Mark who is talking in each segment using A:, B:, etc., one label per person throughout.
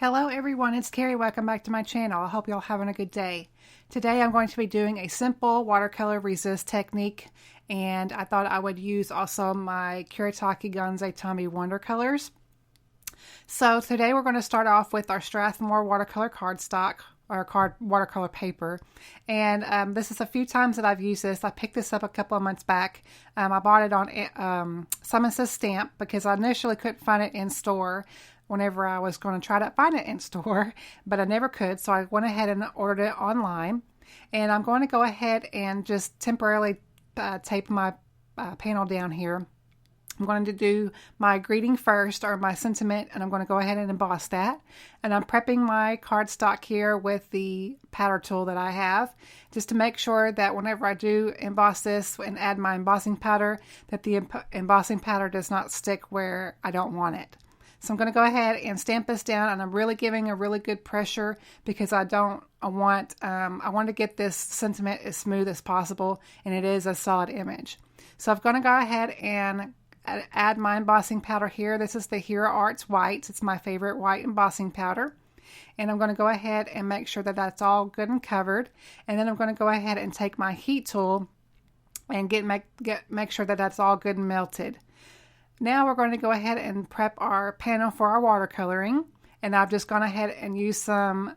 A: Hello everyone, it's Carrie. Welcome back to my channel. I hope you're all having a good day. Today I'm going to be doing a simple watercolor resist technique, and I thought I would use also my Kuretake Gansai Tambi watercolors. So today we're going to start off with our Strathmore watercolor cardstock, or watercolor paper, and this is a few times that I've used this. I picked this up a couple of months back. I bought it on Someone Says Stamp because I initially couldn't find it in store whenever I was going to try to find it in store, but I never could, so I went ahead and ordered it online. And I'm going to go ahead and just temporarily tape my panel down here. I'm going to do my greeting first, or my sentiment, and I'm going to go ahead and emboss that. And I'm prepping my cardstock here with the powder tool that I have, just to make sure that whenever I do emboss this and add my embossing powder, that the embossing powder does not stick where I don't want it. So I'm going to go ahead and stamp this down, and I'm really giving a really good pressure because I want to get this sentiment as smooth as possible, and it is a solid image. So I'm going to go ahead and add my embossing powder here. This is the Hero Arts White. It's my favorite white embossing powder. And I'm going to go ahead and make sure that that's all good and covered. And then I'm going to go ahead and take my heat tool and make sure that that's all good and melted. Now we're going to go ahead and prep our panel for our watercoloring. And I've just gone ahead and used some,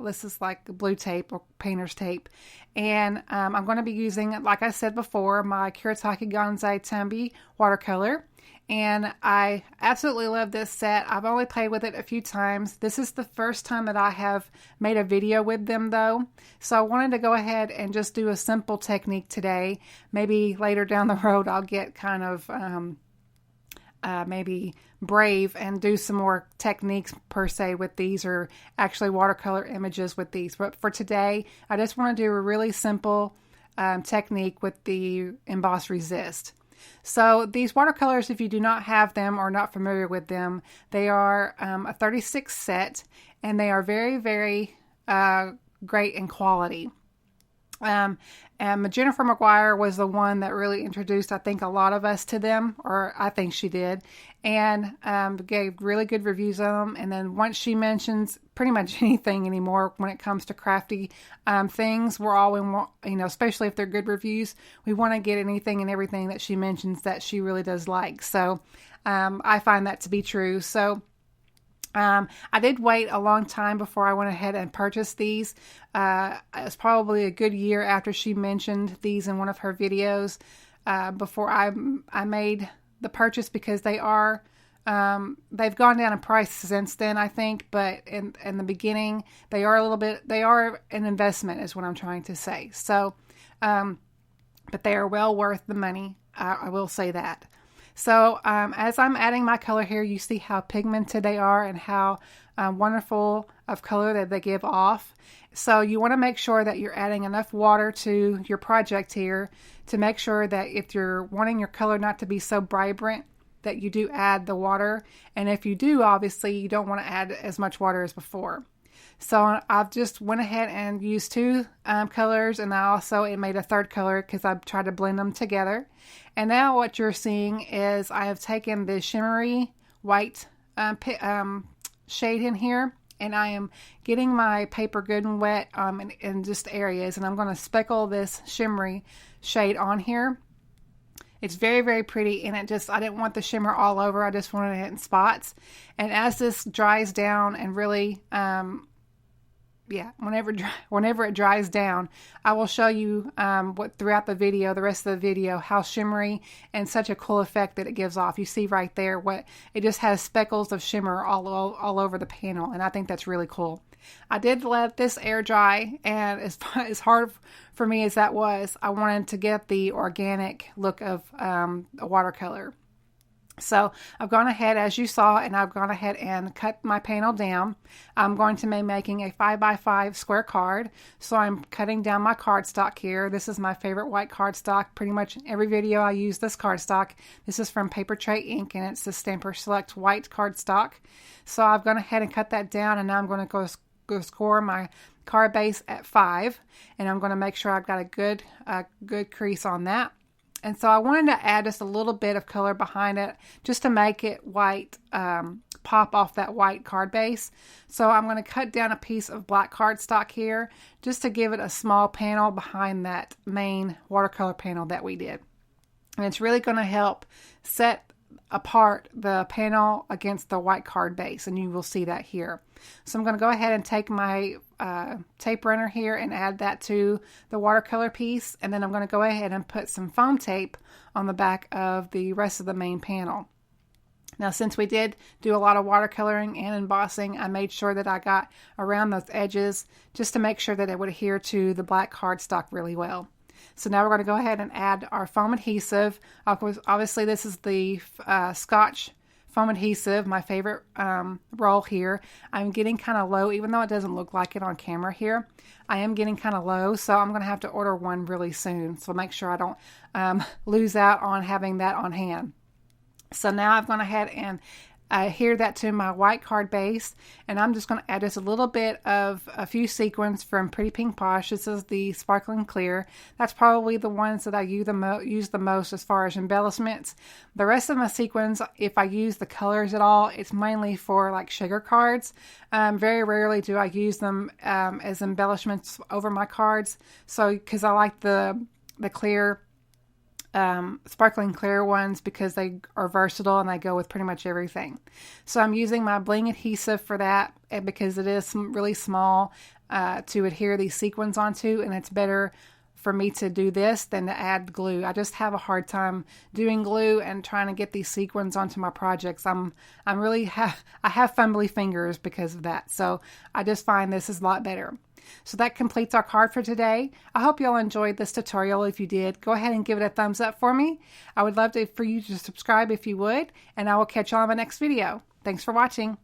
A: this is like blue tape or painter's tape. And I'm going to be using, like I said before, my Kuretake Gansai Tambi watercolor. And I absolutely love this set. I've only played with it a few times. This is the first time that I have made a video with them though. So I wanted to go ahead and just do a simple technique today. Maybe later down the road I'll get kind of maybe brave and do some more techniques per se with these, or actually watercolor images with these. But for today, I just want to do a really simple technique with the emboss resist. So these watercolors, if you do not have them or not familiar with them, they are a 36 set, and they are very, very great in quality. And Jennifer McGuire was the one that really introduced, I think, a lot of us to them, or I think she did, and gave really good reviews on them. And then once she mentions pretty much anything anymore when it comes to crafty things, we're all in, especially if they're good reviews, we want to get anything and everything that she mentions that she really does like. So I find that to be true. So I did wait a long time before I went ahead and purchased these. It was probably a good year after she mentioned these in one of her videos before I made the purchase, because they are they've gone down in price since then, I think, but in the beginning they are an investment is what I'm trying to say. So but they are well worth the money. I will say that. So as I'm adding my color here, you see how pigmented they are and how wonderful of color that they give off. So you want to make sure that you're adding enough water to your project here to make sure that if you're wanting your color not to be so vibrant, that you do add the water. And if you do, obviously you don't want to add as much water as before. So I've just went ahead and used two colors, and I also made a third color because I tried to blend them together. And now what you're seeing is I have taken the shimmery white shade in here, and I am getting my paper good and wet in just areas, and I'm going to speckle this shimmery shade on here. It's very, very pretty, and I didn't want the shimmer all over. I just wanted it in spots. And as this dries down and really whenever it dries down, I will show you throughout the video, the rest of the video, how shimmery and such a cool effect that it gives off. You see right there it just has speckles of shimmer all over the panel, and I think that's really cool. I did let this air dry, and as hard for me as that was, I wanted to get the organic look of a watercolor. So I've gone ahead, as you saw, and I've gone ahead and cut my panel down. I'm going to be making a 5x5 square card. So I'm cutting down my cardstock here. This is my favorite white cardstock. Pretty much every video I use this cardstock. This is from Paper Tray Ink, and it's the Stamper Select white cardstock. So I've gone ahead and cut that down, and now I'm going to go score my card base at 5. And I'm going to make sure I've got a good crease on that. And so I wanted to add just a little bit of color behind it, just to make it white pop off that white card base. So I'm going to cut down a piece of black cardstock here just to give it a small panel behind that main watercolor panel that we did. And it's really going to help set apart the panel against the white card base, and you will see that here. So I'm going to go ahead and take my tape runner here and add that to the watercolor piece, and then I'm going to go ahead and put some foam tape on the back of the rest of the main panel. Now, since we did do a lot of watercoloring and embossing, I made sure that I got around those edges just to make sure that it would adhere to the black cardstock really well. So now we're going to go ahead and add our foam adhesive. Obviously, this is the Scotch foam adhesive, my favorite roll here. I'm getting kind of low, even though it doesn't look like it on camera here. I am getting kind of low, so I'm going to have to order one really soon. So make sure I don't lose out on having that on hand. So now I've gone ahead and adhere that to my white card base, and I'm just going to add just a little bit of a few sequins from Pretty Pink Posh. This is the Sparkling Clear. That's probably the ones that I use the most as far as embellishments. The rest of my sequins, if I use the colors at all, it's mainly for like sugar cards. Very rarely do I use them as embellishments over my cards. So because I like the clear sparkling clear ones because they are versatile and they go with pretty much everything. So I'm using my bling adhesive for that because it is really small to adhere these sequins onto, and it's better for me to do this than to add glue. I just have a hard time doing glue and trying to get these sequins onto my projects. I have fumbly fingers because of that. So I just find this is a lot better. So that completes our card for today. I hope you all enjoyed this tutorial. If you did, go ahead and give it a thumbs up for me. I would love for you to subscribe if you would, and I will catch you on my next video. Thanks for watching.